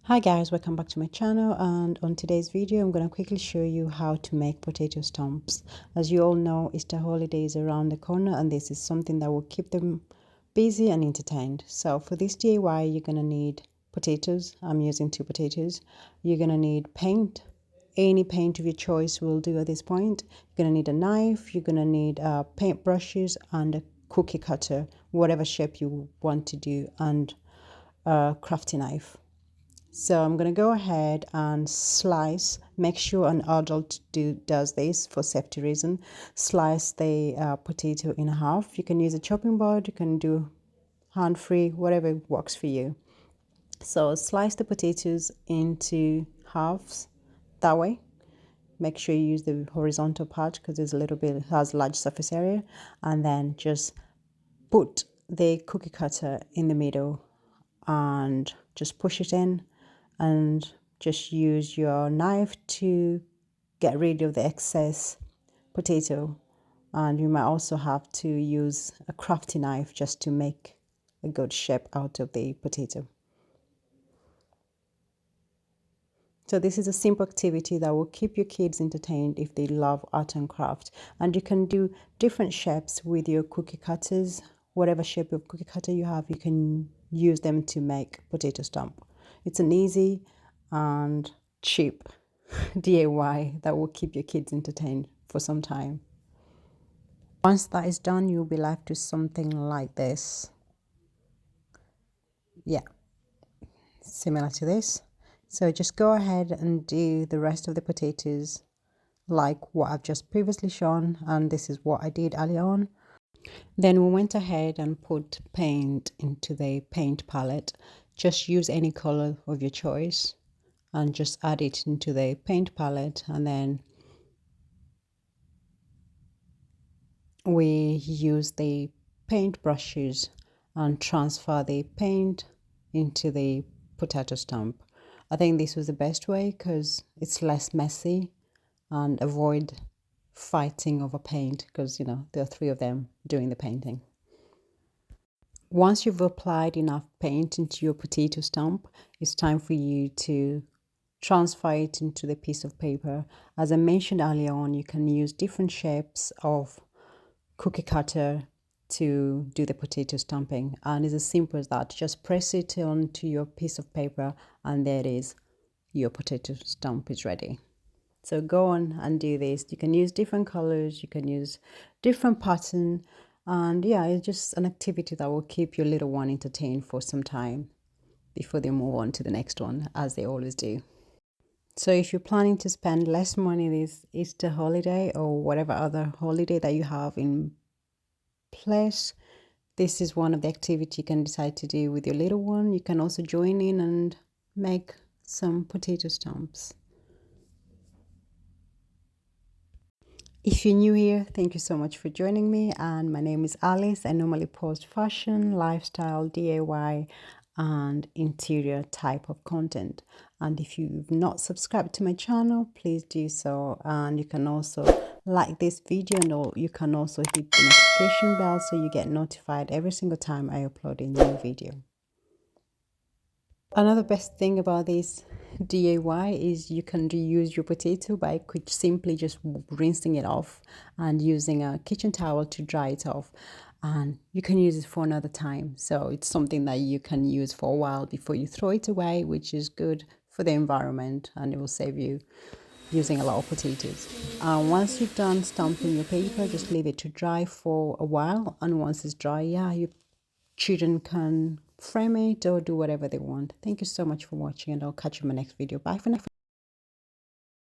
Hi guys, welcome back to my channel, and on today's video I'm going to quickly show you how to make potato stumps. As you all know, Easter holiday is around the corner and this is something that will keep them busy and entertained. So for this DIY you're going to need potatoes. I'm using 2 potatoes. You're going to need paint. Any paint of your choice will do at this point. You're going to need a knife, you're going to need paint brushes and a cookie cutter, whatever shape you want to do, and a crafty knife. So I'm going to go ahead and slice. Make sure an adult does this for safety reason. Slice the potato in half. You can use a chopping board, you can do hand free, whatever works for you. So slice the potatoes into halves that way. Make sure you use the horizontal part because there's a little bit, has large surface area, and then just put the cookie cutter in the middle and just push it in, and just use your knife to get rid of the excess potato. And you might also have to use a crafty knife just to make a good shape out of the potato. So this is a simple activity that will keep your kids entertained if they love art and craft. And you can do different shapes with your cookie cutters. Whatever shape of cookie cutter you have, you can use them to make potato stump. It's an easy and cheap DIY that will keep your kids entertained for some time. Once that is done, you'll be left with something like this. Yeah, similar to this. So just go ahead and do the rest of the potatoes like what I've just previously shown, and this is what I did earlier on. Then we went ahead and put paint into the paint palette. Just use any color of your choice and just add it into the paint palette, and then we use the paint brushes and transfer the paint into the potato stump. I think this was the best way because it's less messy and avoid fighting over paint because, you know, there are 3 of them doing the painting. Once you've applied enough paint into your potato stump, it's time for you to transfer it into the piece of paper. As I mentioned earlier on, you can use different shapes of cookie cutter to do the potato stamping, and it's as simple as that. Just press it onto your piece of paper and there it is, your potato stump is ready. So go on and do this. You can use different colors, you can use different pattern, and yeah, it's just an activity that will keep your little one entertained for some time before they move on to the next one, as they always do. So if you're planning to spend less money this Easter holiday or whatever other holiday that you have in place, this is one of the activities you can decide to do with your little one. You can also join in and make some potato stumps. If you're new here, thank you so much for joining me, and my name is Alice. I normally post fashion, lifestyle, DIY and interior type of content. And if you've not subscribed to my channel, please do so, and you can also like this video, and you can also hit the notification bell so you get notified every single time I upload a new video. Another best thing about this DIY is you can reuse your potato by simply just rinsing it off and using a kitchen towel to dry it off, and you can use it for another time. So it's something that you can use for a while before you throw it away, which is good for the environment, and it will save you using a lot of potatoes. Once you've done stamping your paper, just leave it to dry for a while, and once it's dry, yeah, your children can frame it or do whatever they want. Thank you so much for watching, and I'll catch you in my next video. Bye for now.